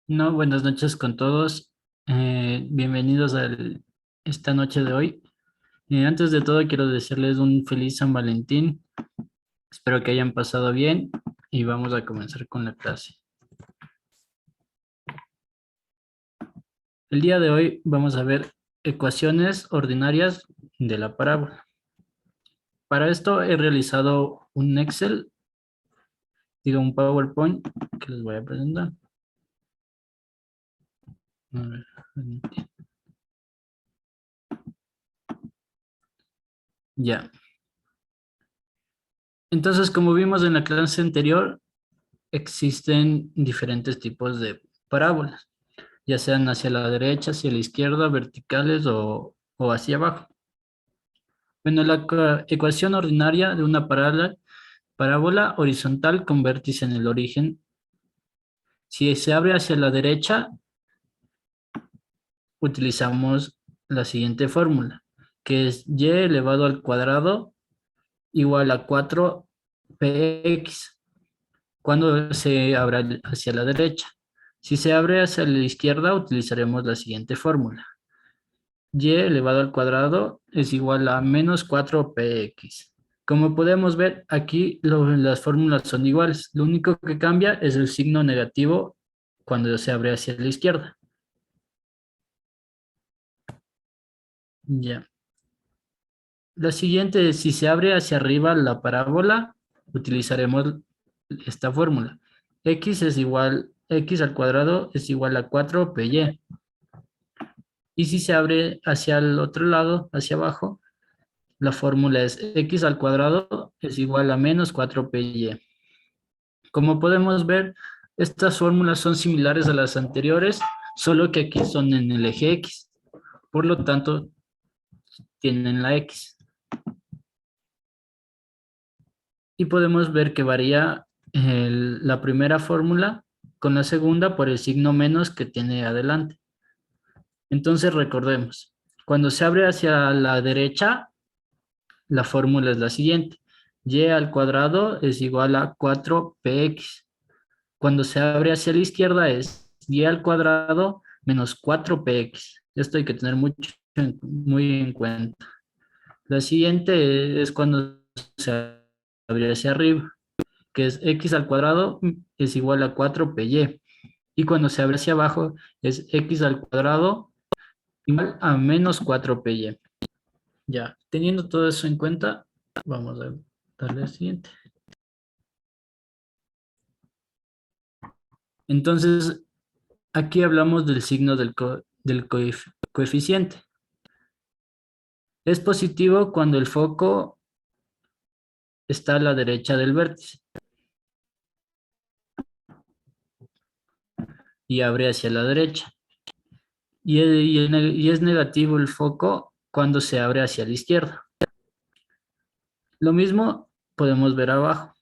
No, buenas noches con todos. Bienvenidos a esta noche de hoy. Antes de todo, quiero desearles un feliz San Valentín. Espero que hayan pasado bien y vamos a comenzar con la clase. El día de hoy vamos a ver ecuaciones ordinarias de la parábola. Para esto he realizado un Excel, digo un PowerPoint que les voy a presentar. A ver, ya. Entonces, como vimos en la clase anterior, existen diferentes tipos de parábolas, ya sean hacia la derecha, hacia la izquierda, verticales o hacia abajo. Bueno, la ecuación ordinaria de una parábola horizontal con vértice en el origen, si se abre hacia la derecha, utilizamos la siguiente fórmula, que es y elevado al cuadrado igual a 4px, cuando se abra hacia la derecha. Si se abre hacia la izquierda, utilizaremos la siguiente fórmula. Y elevado al cuadrado es igual a menos 4px. Como podemos ver, aquí las fórmulas son iguales. Lo único que cambia es el signo negativo cuando se abre hacia la izquierda. Ya. La siguiente es, si se abre hacia arriba la parábola, utilizaremos esta fórmula. X al cuadrado es igual a 4py. Y si se abre hacia el otro lado, hacia abajo, la fórmula es x al cuadrado es igual a menos 4py. Como podemos ver, estas fórmulas son similares a las anteriores, solo que aquí son en el eje x. Por lo tanto, tienen la x. Y podemos ver que varía la primera fórmula con la segunda por el signo menos que tiene adelante. Entonces recordemos, cuando se abre hacia la derecha, la fórmula es la siguiente. Y al cuadrado es igual a 4px. Cuando se abre hacia la izquierda es y al cuadrado menos 4px. Esto hay que tener muy en cuenta. La siguiente es cuando se abre hacia arriba, que es x al cuadrado es igual a 4py. Y cuando se abre hacia abajo es x al cuadrado igual a menos 4py. Ya, teniendo todo eso en cuenta, vamos a darle al siguiente. Entonces, aquí hablamos del signo del coeficiente. Es positivo cuando el foco está a la derecha del vértice y abre hacia la derecha. Y es negativo el foco cuando se abre hacia la izquierda. Lo mismo podemos ver abajo.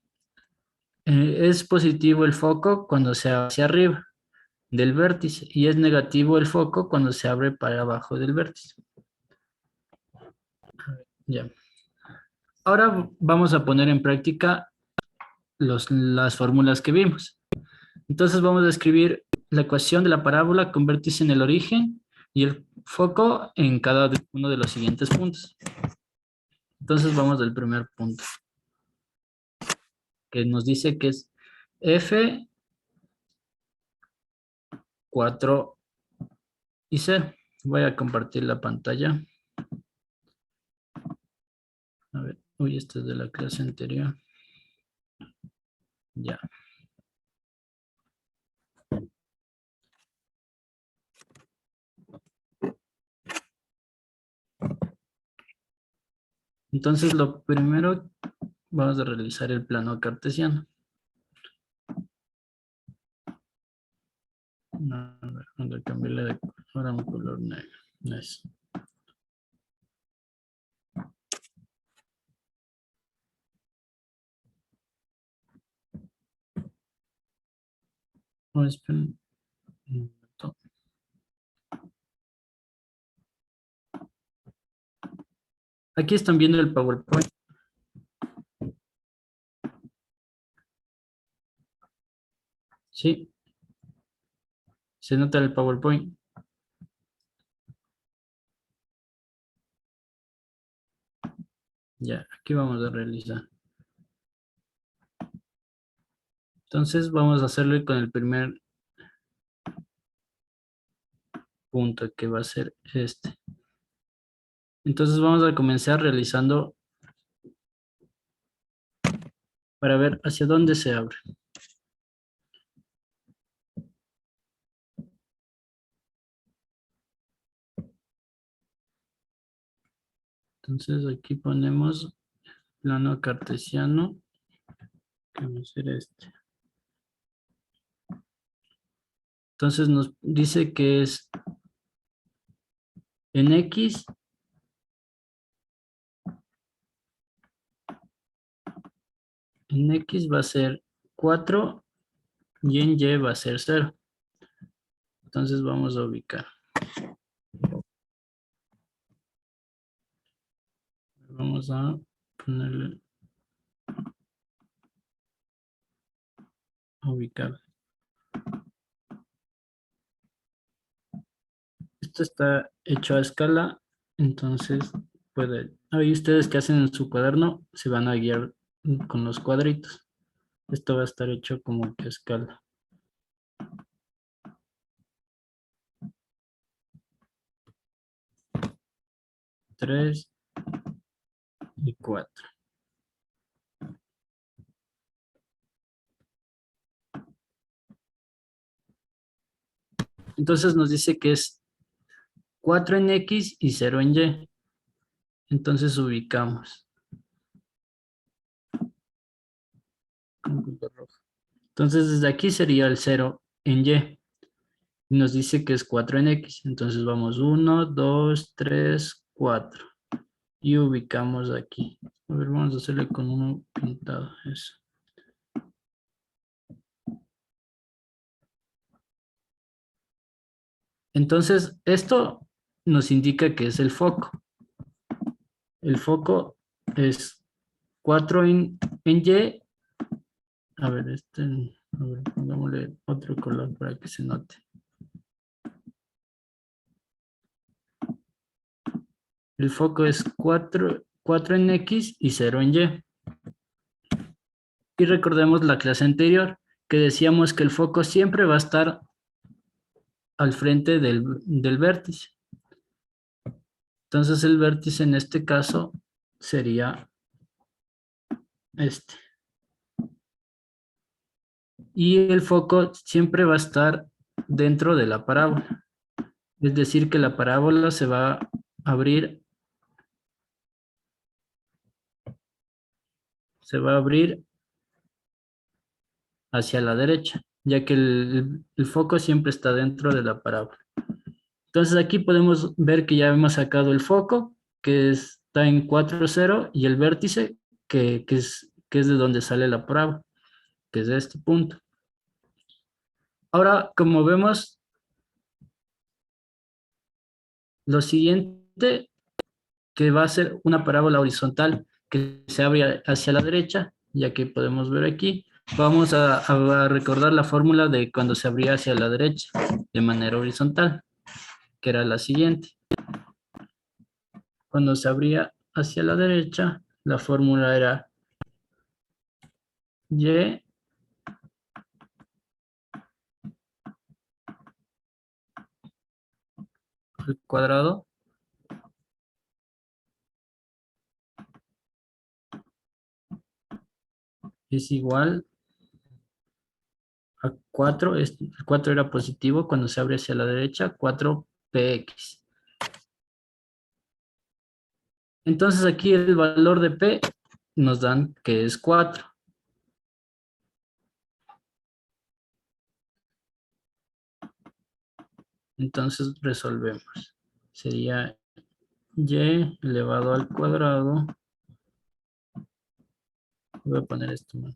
Es positivo el foco cuando se abre hacia arriba del vértice y es negativo el foco cuando se abre para abajo del vértice. Ya. Ahora vamos a poner en práctica las fórmulas que vimos. Entonces vamos a escribir la ecuación de la parábola con vértice en el origen y el foco en cada uno de los siguientes puntos. Entonces vamos del primer punto, que nos dice que es F, 4 y 0. Voy a compartir la pantalla. A ver, uy, esto es de la clase anterior. Ya. Entonces lo primero, vamos a realizar el plano cartesiano. A ver, vamos a cambiarle de color a un color negro. Eso. Oh, esperen un momento. Aquí están viendo el PowerPoint. Sí, ¿Se nota el PowerPoint? Ya, aquí vamos a realizar. Entonces vamos a hacerlo con el primer punto que va a ser este. Entonces vamos a comenzar realizando para ver hacia dónde se abre. Entonces aquí ponemos plano cartesiano, que va a ser este. Entonces nos dice que es en X va a ser 4 y en Y va a ser 0. Entonces vamos a ubicar. Vamos a ponerle a ubicar. Esto está hecho a escala, entonces ahí ustedes que hacen en su cuaderno se van a guiar con los cuadritos. Esto va a estar hecho como que a escala. 3 y 4. Entonces nos dice que es 4 en X y 0 en Y. Entonces ubicamos. Entonces desde aquí sería el 0 en Y. Y nos dice que es 4 en X. Entonces vamos 1, 2, 3, 4. Y ubicamos aquí. A ver, vamos a hacerle con uno pintado. Eso. Entonces, esto nos indica que es el foco. El foco es 4 en Y. A ver, a ver, pongámosle otro color para que se note. El foco es 4 en X y 0 en Y. Y recordemos la clase anterior, que decíamos que el foco siempre va a estar al frente del vértice. Entonces el vértice en este caso sería este. Y el foco siempre va a estar dentro de la parábola. Es decir, que la parábola se va a abrir, hacia la derecha, ya que el foco siempre está dentro de la parábola. Entonces aquí podemos ver que ya hemos sacado el foco, que está en 4, 0, y el vértice, que es de donde sale la parábola, que es de este punto. Ahora, como vemos, lo siguiente que va a ser una parábola horizontal que se abre hacia la derecha, ya que podemos ver aquí. Vamos a recordar la fórmula de cuando se abría hacia la derecha de manera horizontal, que era la siguiente. Cuando se abría hacia la derecha, la fórmula era Y al cuadrado es igual a 4. El 4 era positivo cuando se abre hacia la derecha, 4px. Entonces aquí el valor de p nos dan que es 4. Entonces resolvemos. Sería y elevado al cuadrado. Voy a poner esto más.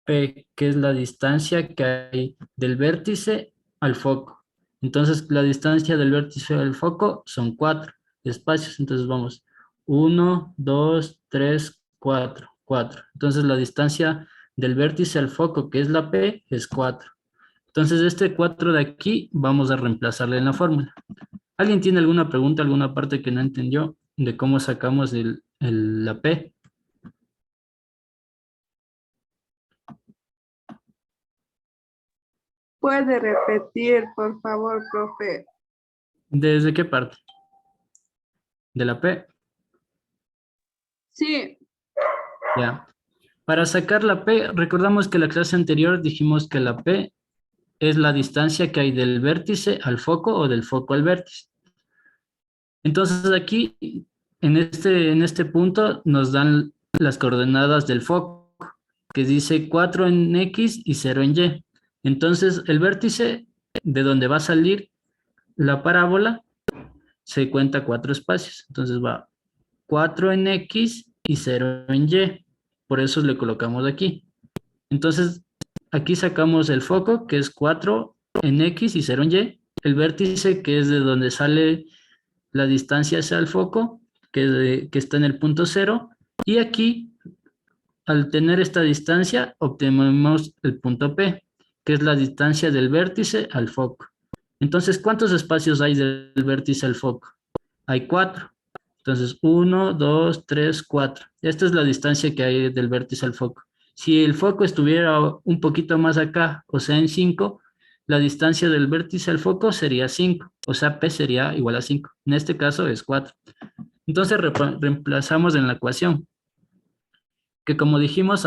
P, que es la distancia que hay del vértice al foco. Entonces, la distancia del vértice al foco son 4 espacios. Entonces, vamos 1, 2, 3, 4, 4. Entonces, la distancia del vértice al foco, que es la P, es 4. Entonces, este 4 de aquí vamos a reemplazarle en la fórmula. ¿Alguien tiene alguna pregunta, alguna parte que no entendió de cómo sacamos la P? ¿Puede repetir, por favor, profe? ¿Desde qué parte? ¿De la P? Sí, Ya. Para sacar la P, recordamos que la clase anterior dijimos que la P es la distancia que hay del vértice al foco o del foco al vértice. Entonces aquí, en este punto, nos dan las coordenadas del foco, que dice 4 en X y 0 en Y. Entonces, el vértice de donde va a salir la parábola se cuenta 4 espacios. Entonces va 4 en X y 0 en Y. Por eso le colocamos aquí. Entonces, aquí sacamos el foco, que es 4 en X y 0 en Y. El vértice, que es de donde sale la distancia hacia el foco, que está en el punto cero, y aquí, al tener esta distancia, obtenemos el punto P, que es la distancia del vértice al foco. Entonces, ¿cuántos espacios hay del vértice al foco? Hay 4. Entonces, uno, 2, 3, 4. Esta es la distancia que hay del vértice al foco. Si el foco estuviera un poquito más acá, o sea, en 5, la distancia del vértice al foco sería 5, o sea, P sería igual a 5. En este caso es 4. Entonces, reemplazamos en la ecuación, que como dijimos,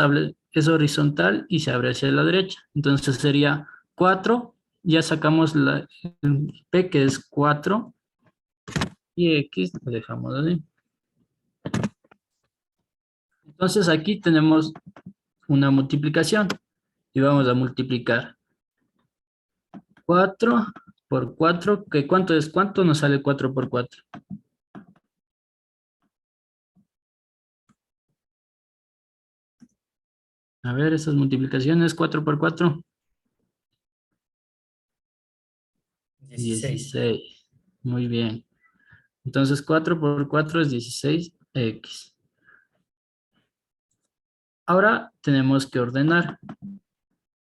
es horizontal y se abre hacia la derecha. Entonces sería 4, ya sacamos el P, que es 4, y X lo dejamos así. Entonces aquí tenemos una multiplicación y vamos a multiplicar 4 por 4, que ¿cuánto es? ¿Cuánto nos sale 4 por 4? A ver, esas multiplicaciones, 4 por 4, 16. 16. Muy bien. Entonces 4 por 4 es 16x. Ahora tenemos que ordenar,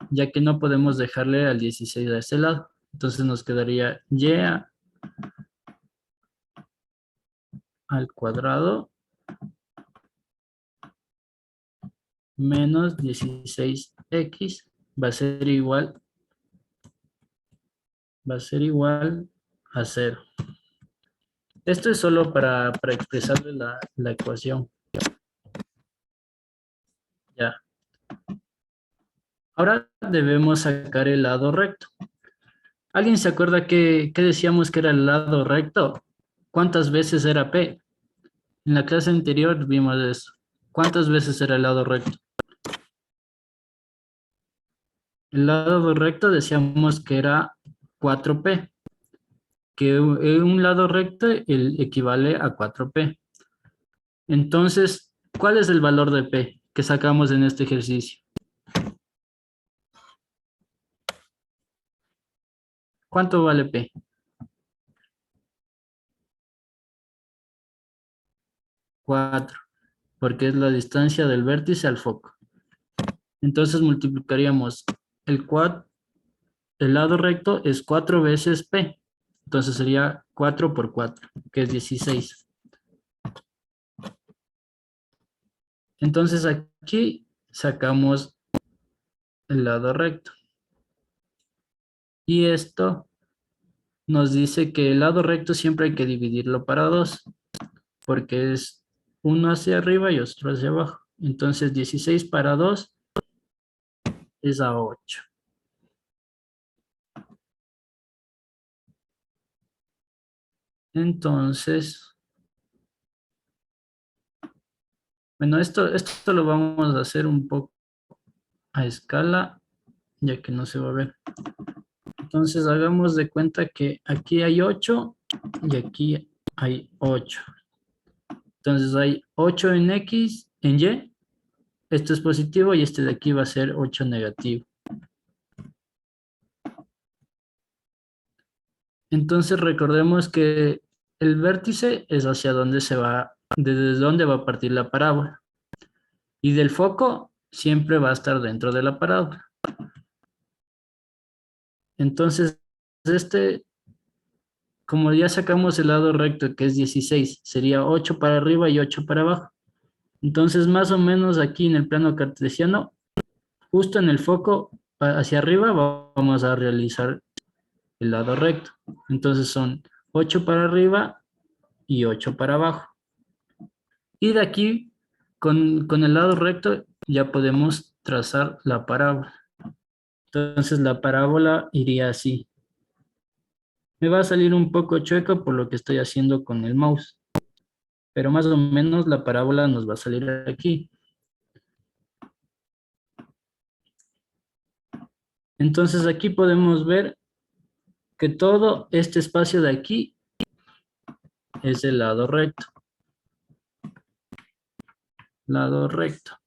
ya que no podemos dejarle al 16 a este lado. Entonces nos quedaría y al cuadrado menos 16x va a ser igual a 0. Esto es solo para expresarle la ecuación. Ya. Ahora debemos sacar el lado recto. ¿Alguien se acuerda qué decíamos que era el lado recto? ¿Cuántas veces era P? En la clase anterior vimos eso. ¿Cuántas veces era el lado recto? El lado recto decíamos que era 4P, que un lado recto equivale a 4P. Entonces, ¿cuál es el valor de P que sacamos en este ejercicio? ¿Cuánto vale P? 4, porque es la distancia del vértice al foco. Entonces multiplicaríamos el lado recto es 4 veces P. Entonces sería 4 por 4, que es 16. Entonces aquí sacamos el lado recto. Y esto nos dice que el lado recto siempre hay que dividirlo para 2, porque es uno hacia arriba y otro hacia abajo. Entonces 16 para 2 es a 8. Entonces, bueno, esto lo vamos a hacer un poco a escala, ya que no se va a ver. Entonces hagamos de cuenta que aquí hay 8 y aquí hay 8. Entonces hay 8 en X, en Y. Esto es positivo y este de aquí va a ser 8 negativo. Entonces recordemos que el vértice es hacia dónde se va, desde dónde va a partir la parábola. Y del foco siempre va a estar dentro de la parábola. Entonces, este, como ya sacamos el lado recto que es 16, sería 8 para arriba y 8 para abajo. Entonces, más o menos aquí en el plano cartesiano, justo en el foco hacia arriba vamos a realizar el lado recto. Entonces son 8 para arriba y 8 para abajo. Y de aquí, con el lado recto, ya podemos trazar la parábola. Entonces la parábola iría así. Me va a salir un poco chueco por lo que estoy haciendo con el mouse, pero más o menos la parábola nos va a salir aquí. Entonces aquí podemos ver que todo este espacio de aquí es el lado recto. Lado recto,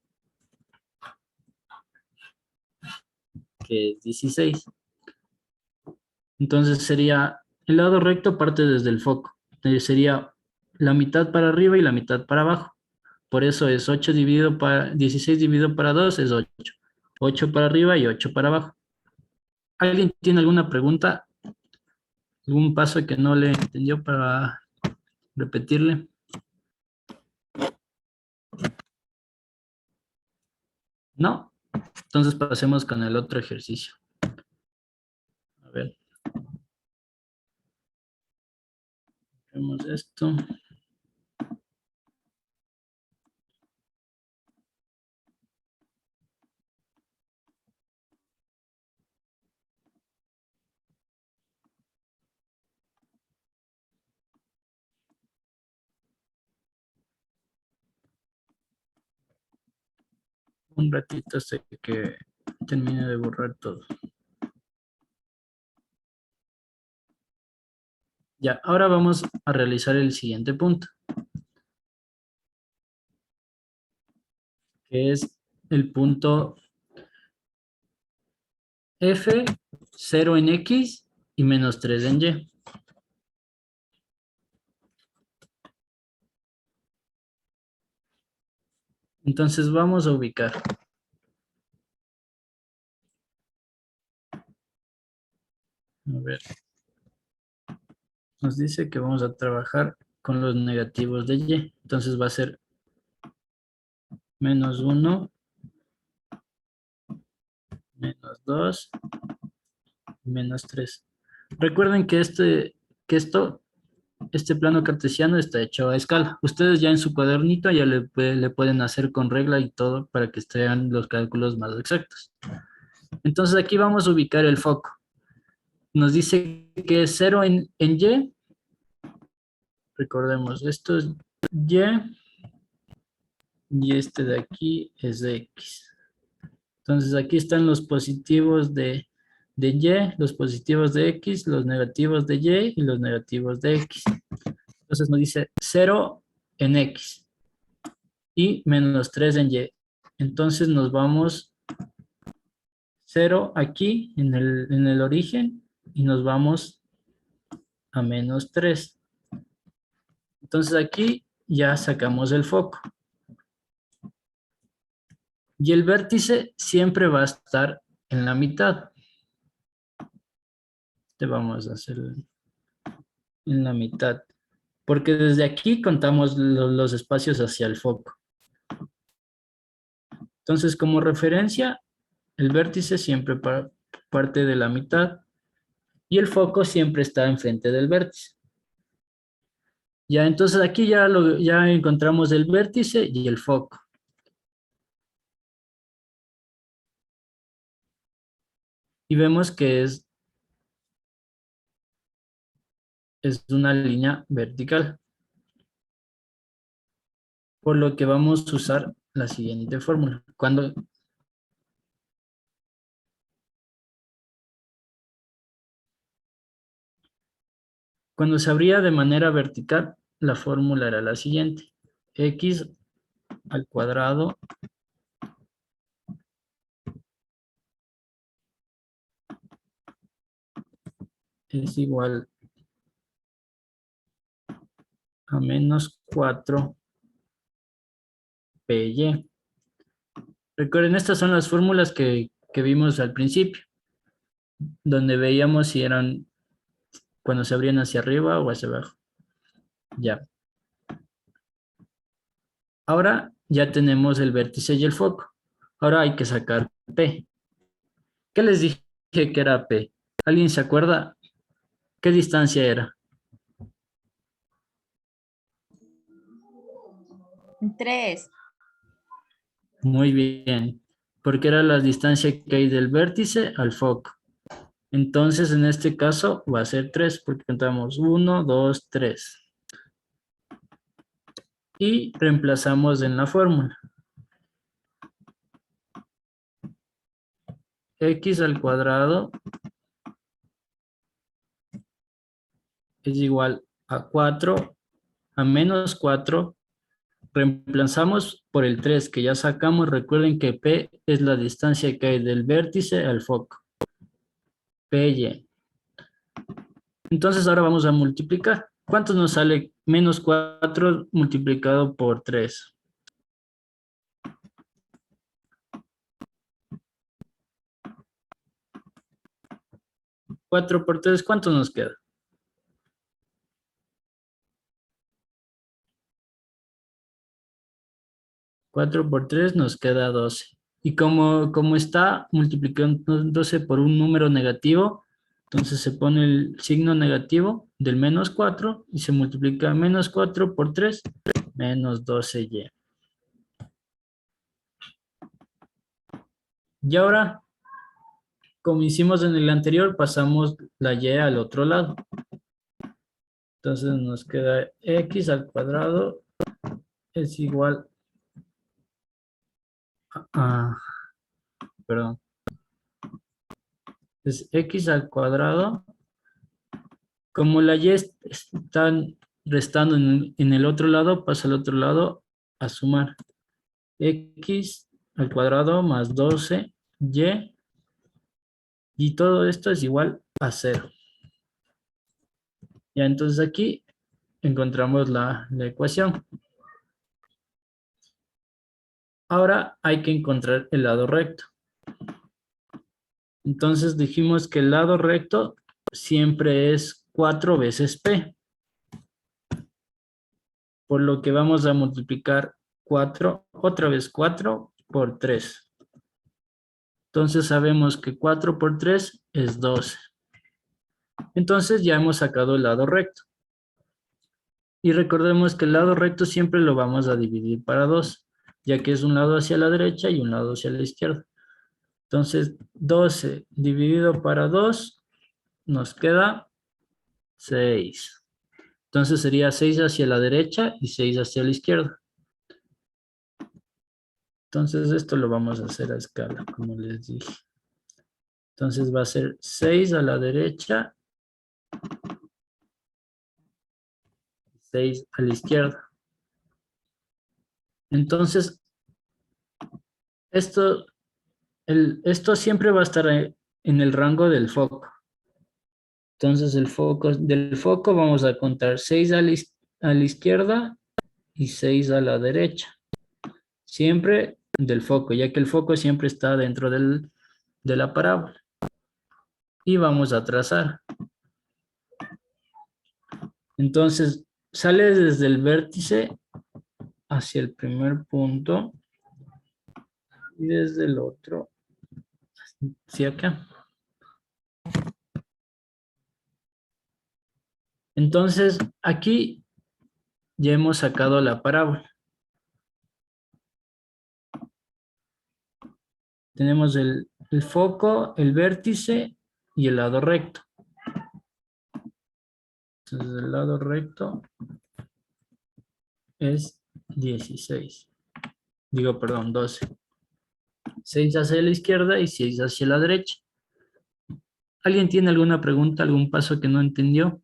que es 16. Entonces sería, el lado recto parte desde el foco. Sería la mitad para arriba y la mitad para abajo. Por eso es 8 dividido para, 16 dividido para 2 es 8. 8 para arriba y 8 para abajo. ¿Alguien tiene alguna pregunta? ¿Algún paso que no le entendió para repetirle? ¿No? Entonces pasemos con el otro ejercicio. A ver. Vemos esto. Un ratito hasta que termine de borrar todo. Ya, ahora vamos a realizar el siguiente punto, que es el punto F, 0 en X y menos 3 en Y. Entonces vamos a ubicar. A ver, nos dice que vamos a trabajar con los negativos de Y. Entonces va a ser menos 1, menos 2, menos 3. Recuerden que este plano cartesiano está hecho a escala. Ustedes ya en su cuadernito ya le pueden hacer con regla y todo para que estén los cálculos más exactos. Entonces aquí vamos a ubicar el foco. Nos dice que es 0 en Y. Recordemos, esto es Y y este de aquí es de X. Entonces aquí están los positivos de Y, los positivos de X, los negativos de Y y los negativos de X. Entonces nos dice 0 en X y menos 3 en Y. Entonces nos vamos 0 aquí en el origen y nos vamos a menos 3. Entonces aquí ya sacamos el foco. Y el vértice siempre va a estar en la mitad. Te vamos a hacer en la mitad. Porque desde aquí contamos los espacios hacia el foco. Entonces, como referencia, el vértice siempre parte de la mitad y el foco siempre está enfrente del vértice. Ya, entonces aquí ya encontramos el vértice y el foco. Y vemos que es una línea vertical. Por lo que vamos a usar la siguiente fórmula. Cuando se abría de manera vertical, la fórmula era la siguiente. X al cuadrado es igual a menos 4 PY. Recuerden, estas son las fórmulas que vimos al principio, donde veíamos si eran cuando se abrían hacia arriba o hacia abajo. Ya. Ahora ya tenemos el vértice y el foco. Ahora hay que sacar P. ¿Qué les dije que era P? ¿Alguien se acuerda qué distancia era? 3. Muy bien, porque era la distancia que hay del vértice al foco. Entonces, en este caso va a ser 3, porque contamos 1, 2, 3. Y reemplazamos en la fórmula. X al cuadrado es igual a 4, a menos 4. Reemplazamos por el 3 que ya sacamos. Recuerden que P es la distancia que hay del vértice al foco. PY. Entonces ahora vamos a multiplicar. ¿Cuánto nos sale menos 4 multiplicado por 3? 4 por 3, ¿cuánto nos queda? 4 por 3 nos queda 12. Y como está multiplicándose por un número negativo, entonces se pone el signo negativo del menos 4 y se multiplica menos 4 por 3, menos 12y. Y ahora, como hicimos en el anterior, pasamos la y al otro lado. Entonces nos queda x al cuadrado es igual a, perdón, es x al cuadrado. Como la y está restando en el otro lado, pasa al otro lado a sumar. X al cuadrado más 12y, y todo esto es igual a 0. Ya, entonces aquí encontramos la ecuación. Ahora hay que encontrar el lado recto. Entonces dijimos que el lado recto siempre es 4 veces P. Por lo que vamos a multiplicar 4, otra vez 4 por 3. Entonces sabemos que 4 por 3 es 12. Entonces ya hemos sacado el lado recto. Y recordemos que el lado recto siempre lo vamos a dividir para 2, ya que es un lado hacia la derecha y un lado hacia la izquierda. Entonces 12 dividido para 2 nos queda 6. Entonces sería 6 hacia la derecha y 6 hacia la izquierda. Entonces esto lo vamos a hacer a escala, como les dije. Entonces va a ser 6 a la derecha, 6 a la izquierda. Entonces, esto siempre va a estar en el rango del foco. Entonces, del foco vamos a contar 6 a la izquierda y 6 a la derecha. Siempre del foco, ya que el foco siempre está dentro de la parábola. Y vamos a trazar. Entonces, sale desde el vértice hacia el primer punto y desde el otro hacia acá. Entonces, aquí ya hemos sacado la parábola. Tenemos el foco, el vértice y el lado recto. Entonces, el lado recto es 16. Digo, perdón, 12. 6 hacia la izquierda y 6 hacia la derecha. ¿Alguien tiene alguna pregunta, algún paso que no entendió?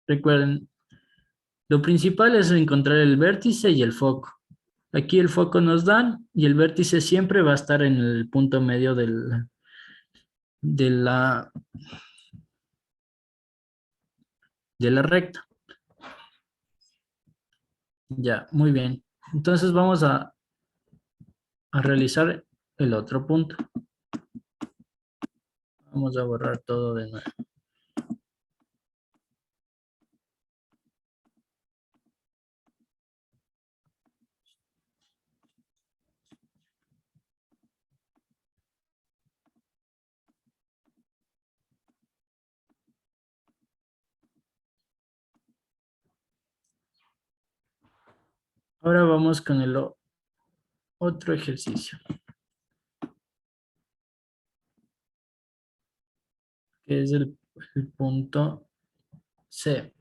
Recuerden, lo principal es encontrar el vértice y el foco. Aquí el foco nos dan y el vértice siempre va a estar en el punto medio de la recta. Ya, muy bien. Entonces vamos a a realizar el otro punto. Vamos a borrar todo de nuevo. Ahora vamos con el otro ejercicio, que es el punto C.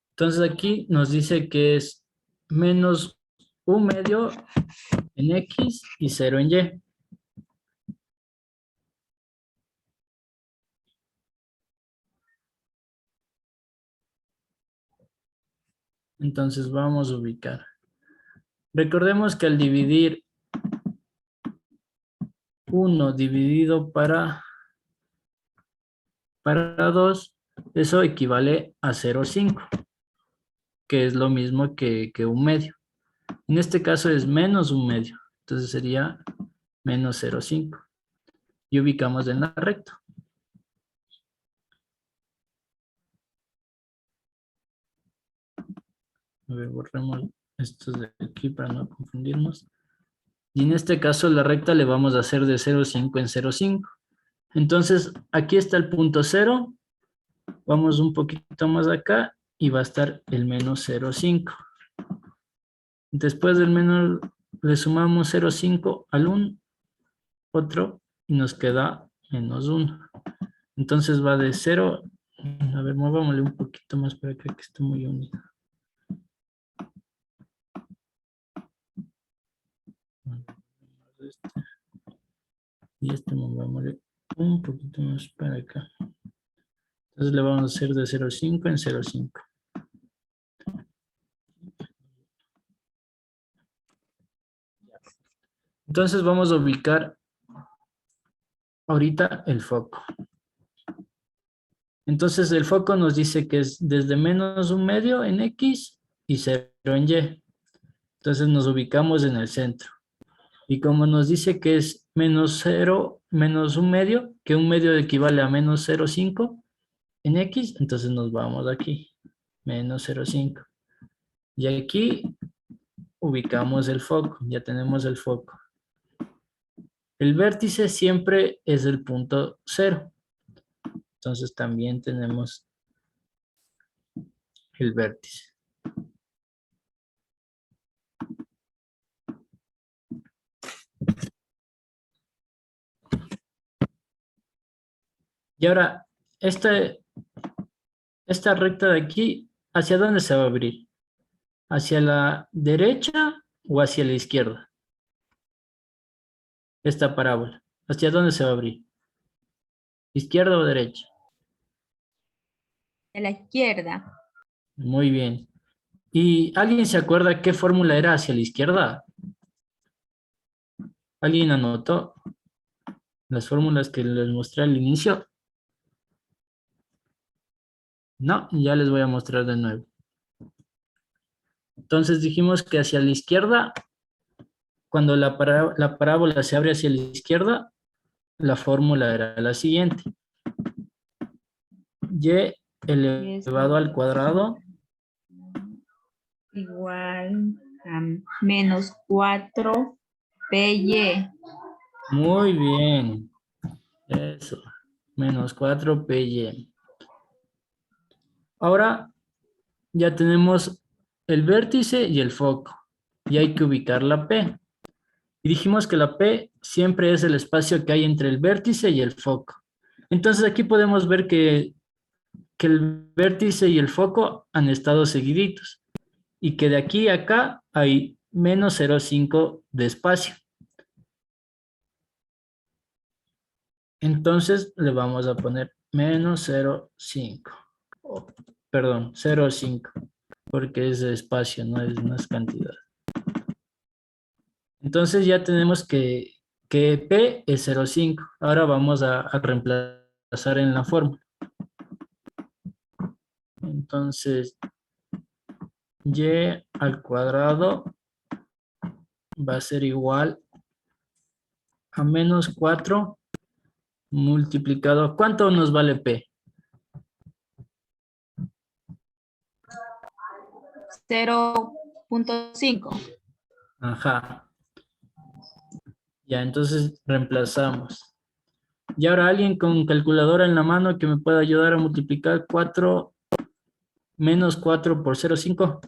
Entonces aquí nos dice que es menos un medio en X y 0 en Y. Entonces vamos a ubicar. Recordemos que al dividir 1 dividido para 2, eso equivale a 0,5, que es lo mismo que un medio. En este caso es menos un medio, entonces sería menos 0,5. Y ubicamos en la recta. A ver, borremos estos de aquí para no confundirnos. Y en este caso la recta le vamos a hacer de 0,5 en 0,5. Entonces aquí está el punto 0. Vamos un poquito más acá y va a estar el menos 0,5. Después del menos le sumamos 0,5 al 1, otro, y nos queda menos 1. Entonces va de 0. A ver, movámosle un poquito más para acá que esté muy unido. Y este movámosle un poquito más para acá. Entonces le vamos a hacer de 0,5 en 0,5. Entonces vamos a ubicar ahorita el foco. Entonces el foco nos dice que es desde menos un medio en X y 0 en Y. Entonces nos ubicamos en el centro. Y como nos dice que es menos 0, menos un medio, que un medio equivale a menos 0,5 en X, entonces nos vamos aquí, menos 0,5. Y aquí ubicamos el foco, ya tenemos el foco. El vértice siempre es el punto 0. Entonces también tenemos el vértice. Y ahora, esta recta de aquí, ¿hacia dónde se va a abrir? ¿Hacia la derecha o hacia la izquierda? Esta parábola. ¿Hacia dónde se va a abrir? ¿Izquierda o derecha? De la izquierda. Muy bien. ¿Y alguien se acuerda qué fórmula era hacia la izquierda? ¿Alguien anotó las fórmulas que les mostré al inicio? No, ya les voy a mostrar de nuevo. Entonces dijimos que hacia la izquierda, cuando la parábola se abre hacia la izquierda, la fórmula era la siguiente. Y elevado al cuadrado igual a menos 4 PY. muy bien. Eso. Menos 4 PY. Ahora ya tenemos el vértice y el foco. Y hay que ubicar la P. Y dijimos que la P siempre es el espacio que hay entre el vértice y el foco. Entonces aquí podemos ver que el vértice y el foco han estado seguiditos. Y que de aquí a acá hay menos 0,5 de espacio. Entonces le vamos a poner menos 0,5. Perdón, 0,5. Porque es espacio, no es cantidad. Entonces ya tenemos que P es 0,5. Ahora vamos a reemplazar en la fórmula. Entonces, y al cuadrado va a ser igual a menos 4 multiplicado. ¿Cuánto nos vale P? 0.5. Ajá. Ya, entonces reemplazamos. Y ahora alguien con calculadora en la mano que me pueda ayudar a multiplicar 4 menos 4 por 0,5.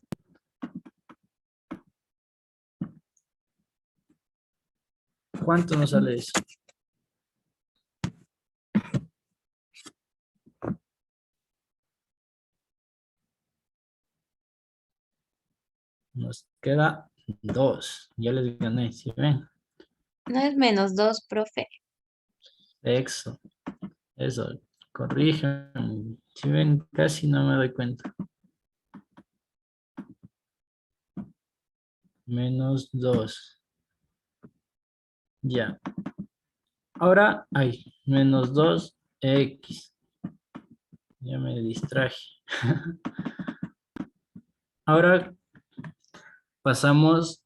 ¿Cuánto nos sale eso? Nos queda 2. Ya les gané, ¿sí ven? No es menos 2, profe. Eso, corrijan. Si ven, casi no me doy cuenta. Menos 2. Ya. Ahora hay menos 2x. Ya me distraje. Ahora pasamos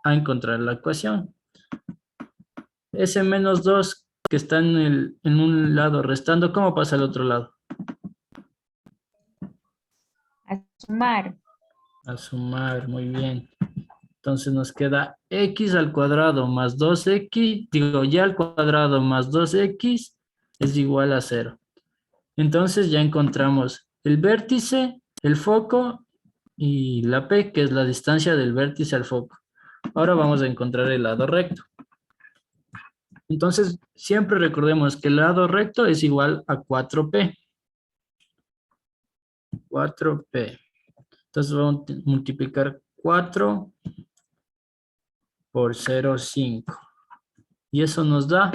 a encontrar la ecuación. Ese menos 2 que está en un lado restando, ¿cómo pasa al otro lado? A sumar. A sumar, muy bien. Entonces nos queda x al cuadrado más 2x, digo, y al cuadrado más 2x es igual a 0. Entonces ya encontramos el vértice, el foco y la P, que es la distancia del vértice al foco. Ahora vamos a encontrar el lado recto. Entonces, siempre recordemos que el lado recto es igual a 4P. 4P. Entonces vamos a multiplicar 4 por 0,5. Y eso nos da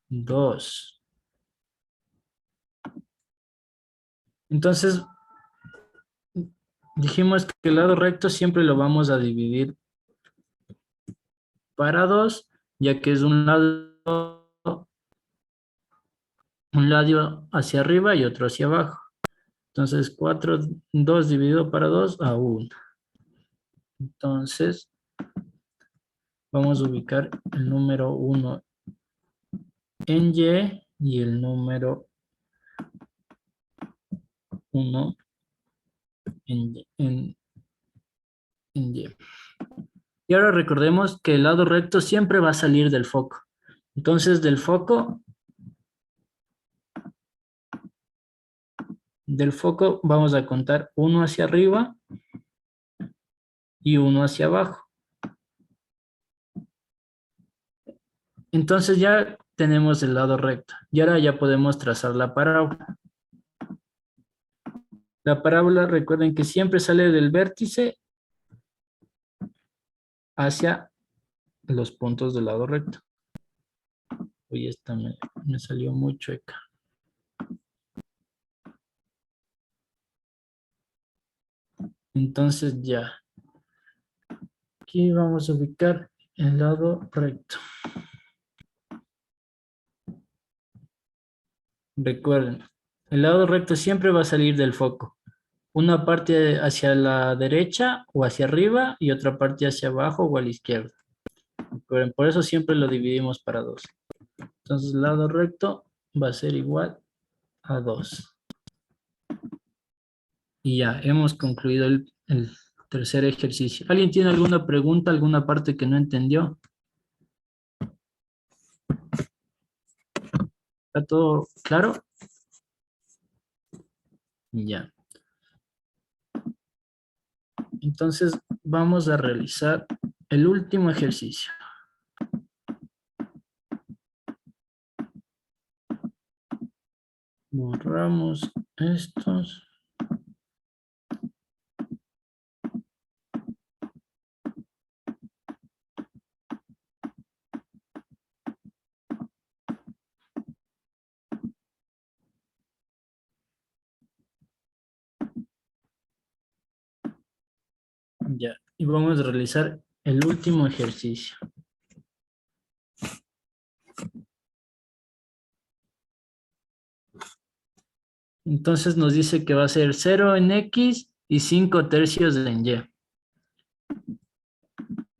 2. Entonces, dijimos que el lado recto siempre lo vamos a dividir para 2, ya que es un lado hacia arriba y otro hacia abajo. Entonces, 2 dividido para 2 a 1. Entonces, vamos a ubicar el número 1 en Y y el número 1 en Y. Y ahora recordemos que el lado recto siempre va a salir del foco. Entonces, del foco vamos a contar 1 hacia arriba y 1 hacia abajo. Entonces ya tenemos el lado recto. Y ahora ya podemos trazar la parábola. La parábola, recuerden que siempre sale del vértice hacia los puntos del lado recto. Uy, esta me salió muy chueca. Entonces ya. Aquí vamos a ubicar el lado recto. Recuerden, el lado recto siempre va a salir del foco. Una parte hacia la derecha o hacia arriba y otra parte hacia abajo o a la izquierda. Recuerden, por eso siempre lo dividimos para 2. Entonces, el lado recto va a ser igual a 2. Y ya, hemos concluido el tercer ejercicio. ¿Alguien tiene alguna pregunta, alguna parte que no entendió? ¿Está todo claro? Ya. Entonces, vamos a realizar el último ejercicio. Borramos estos. Ya, y vamos a realizar el último ejercicio. Entonces nos dice que va a ser 0 en X y 5 tercios en Y.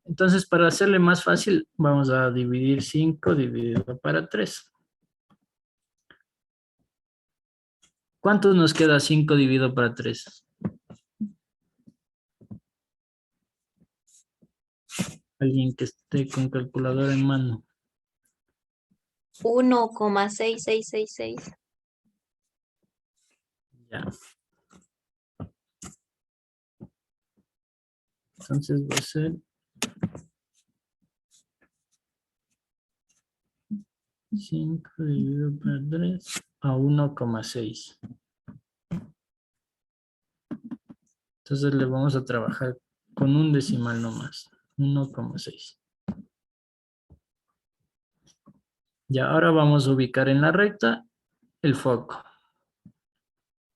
Entonces, para hacerle más fácil, vamos a dividir 5 dividido para 3. ¿Cuánto nos queda 5 dividido para 3? Alguien que esté con calculadora en mano. 1,6666. Ya. Entonces va a ser 5 dividido por 3 a 1,6. Entonces le vamos a trabajar con un decimal nomás. 1,6. Ya, ahora vamos a ubicar en la recta el foco.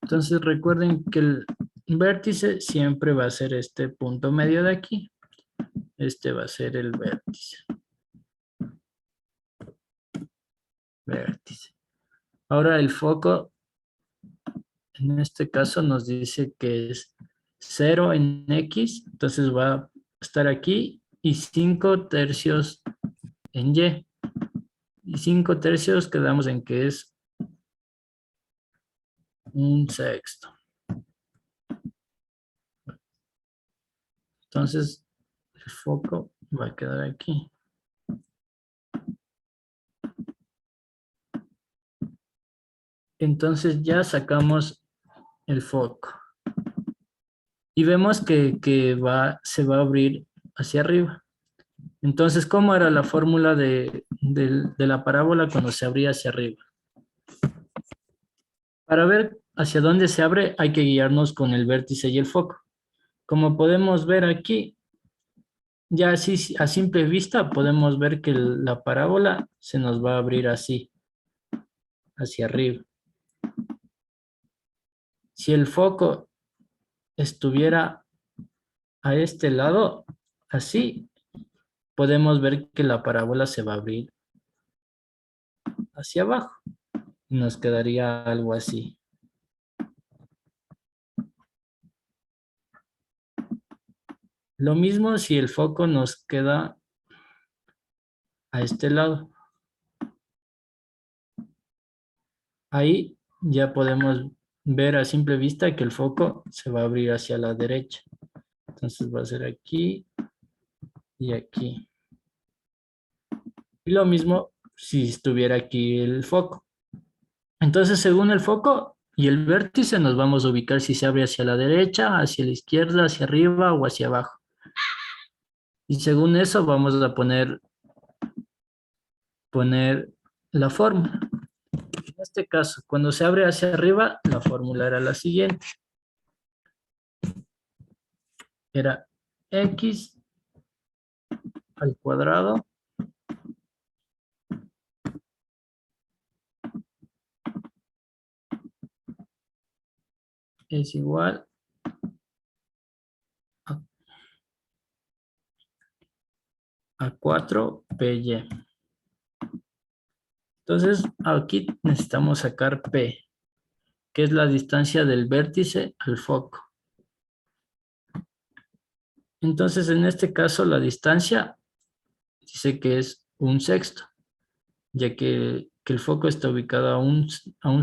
Entonces recuerden que el vértice siempre va a ser este punto medio de aquí. Este va a ser el vértice. Vértice. Ahora el foco, en este caso nos dice que es 0 en X, entonces va a estar aquí y 5 tercios en Y. Y 5 tercios quedamos en que es un sexto. Entonces el foco va a quedar aquí. Entonces ya sacamos el foco. Y vemos que se va a abrir hacia arriba. Entonces, ¿cómo era la fórmula de la parábola cuando se abría hacia arriba? Para ver hacia dónde se abre hay que guiarnos con el vértice y el foco. Como podemos ver aquí, ya así a simple vista podemos ver que la parábola se nos va a abrir así, hacia arriba. Si el foco estuviera a este lado, así, podemos ver que la parábola se va a abrir hacia abajo. Nos quedaría algo así. Lo mismo si el foco nos queda a este lado. Ahí ya podemos ver a simple vista que el foco se va a abrir hacia la derecha. Entonces va a ser aquí y aquí. Y lo mismo si estuviera aquí el foco. Entonces, según el foco y el vértice, nos vamos a ubicar si se abre hacia la derecha, hacia la izquierda, hacia arriba o hacia abajo. Y según eso vamos a poner la fórmula. En este caso, cuando se abre hacia arriba, la fórmula era la siguiente. Era x al cuadrado es igual a 4py. Entonces, aquí necesitamos sacar p, que es la distancia del vértice al foco. Entonces, en este caso, la distancia dice que es un sexto, ya que el foco está ubicado a un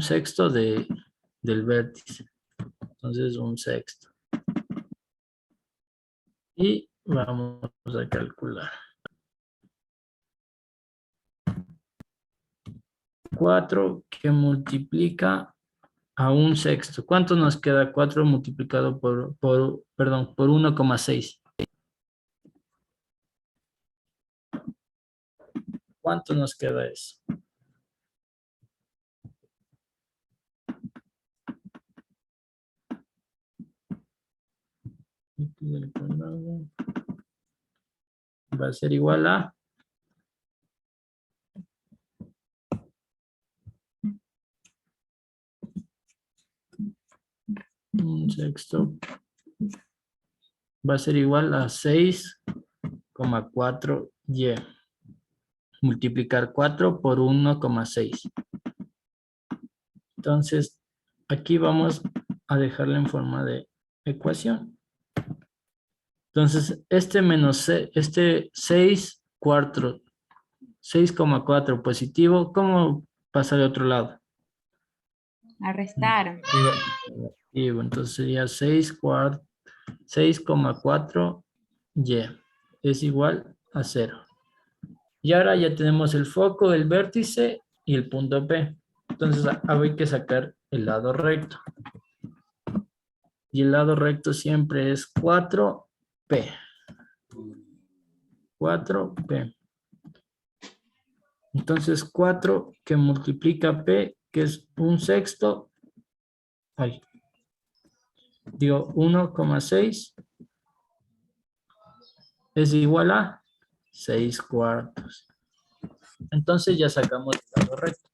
sexto del vértice. Entonces, un sexto. Y vamos a calcular. 4 que multiplica a un sexto. ¿Cuánto nos queda 4 multiplicado por 1,6? ¿Cuánto nos queda eso? Va a ser igual a un sexto. Va a ser igual a 6,4y. Multiplicar 4 por 1,6. Entonces, aquí vamos a dejarla en forma de ecuación. Entonces, este 6,4 positivo, ¿cómo pasa al otro lado? A restar. Negativo, entonces sería 6,4 y es igual a 0. Y ahora ya tenemos el foco, el vértice y el punto P. Entonces ahora hay que sacar el lado recto. Y el lado recto siempre es 4P. 4P. Entonces 4 que multiplica P, que es 1/6. Digo 1,6 es igual a 6/4. Entonces ya sacamos el lado recto.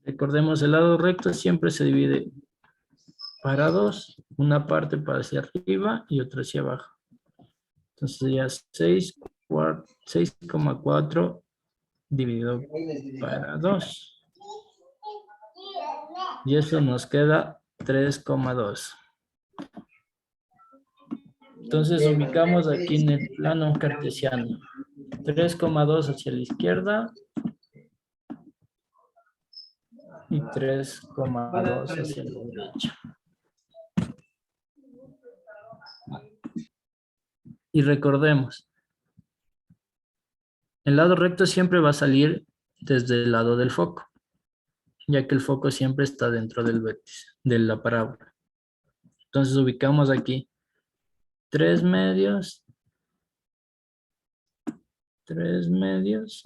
Recordemos, el lado recto siempre se divide para 2, una parte para hacia arriba y otra hacia abajo. Entonces ya 6,4 dividido para 2. Y eso nos queda 3,2. Entonces ubicamos aquí en el plano cartesiano 3,2 hacia la izquierda y 3,2 hacia la derecha. Y recordemos, el lado recto siempre va a salir desde el lado del foco, ya que el foco siempre está dentro del vértice, de la parábola. Entonces ubicamos aquí 3 medios, 3 medios,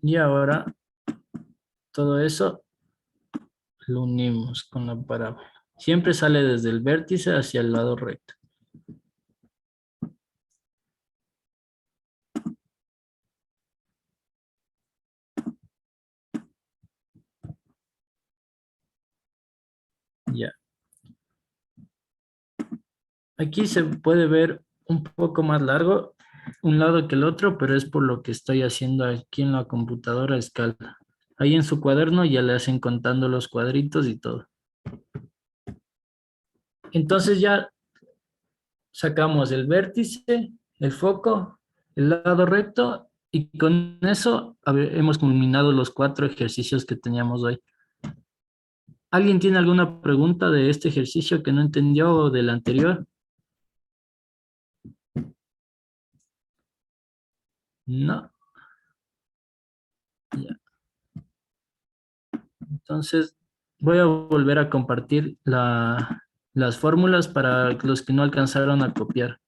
y ahora todo eso lo unimos con la parábola. Siempre sale desde el vértice hacia el lado recto. Ya. Aquí se puede ver un poco más largo un lado que el otro, pero es por lo que estoy haciendo aquí en la computadora a escala. Ahí en su cuaderno ya le hacen contando los cuadritos y todo. Entonces ya sacamos el vértice, el foco, el lado recto y con eso hemos culminado los 4 ejercicios que teníamos hoy. ¿Alguien tiene alguna pregunta de este ejercicio que no entendió o del anterior? No. Ya. Entonces voy a volver a compartir las fórmulas para los que no alcanzaron a copiar.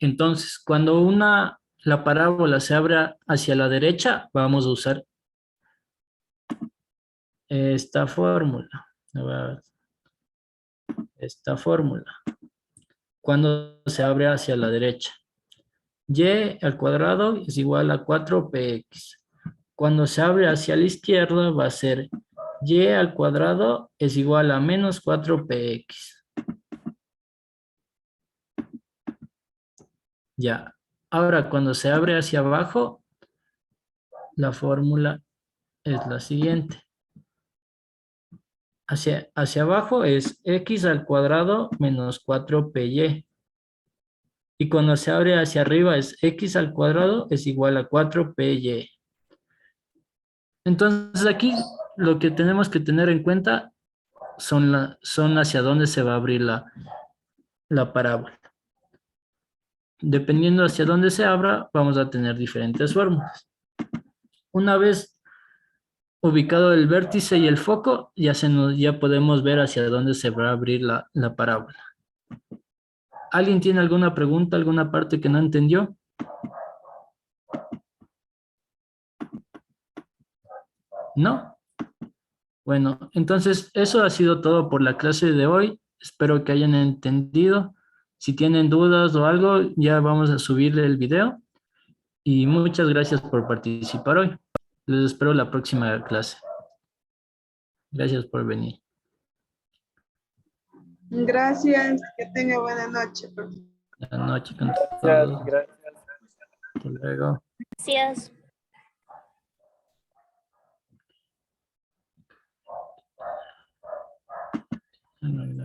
Entonces, cuando la parábola se abre hacia la derecha, vamos a usar esta fórmula. Esta fórmula. Cuando se abre hacia la derecha. Y al cuadrado es igual a 4px. Cuando se abre hacia la izquierda va a ser y al cuadrado es igual a menos 4px. Ya. Ahora, cuando se abre hacia abajo, la fórmula es la siguiente. Hacia abajo es x al cuadrado menos 4py. Y cuando se abre hacia arriba es x al cuadrado es igual a 4py. Entonces aquí lo que tenemos que tener en cuenta son hacia dónde se va a abrir la parábola. Dependiendo hacia dónde se abra, vamos a tener diferentes fórmulas. Una vez ubicado el vértice y el foco, ya podemos ver hacia dónde se va a abrir la parábola. ¿Alguien tiene alguna pregunta, alguna parte que no entendió? ¿No? Bueno, entonces eso ha sido todo por la clase de hoy. Espero que hayan entendido. Si tienen dudas o algo, ya vamos a subirle el video. Y muchas gracias por participar hoy. Les espero la próxima clase. Gracias por venir. Gracias, que tenga buena noche, profe. Buenas noches con Gracias, todos. gracias. Hasta luego. Gracias. No, no.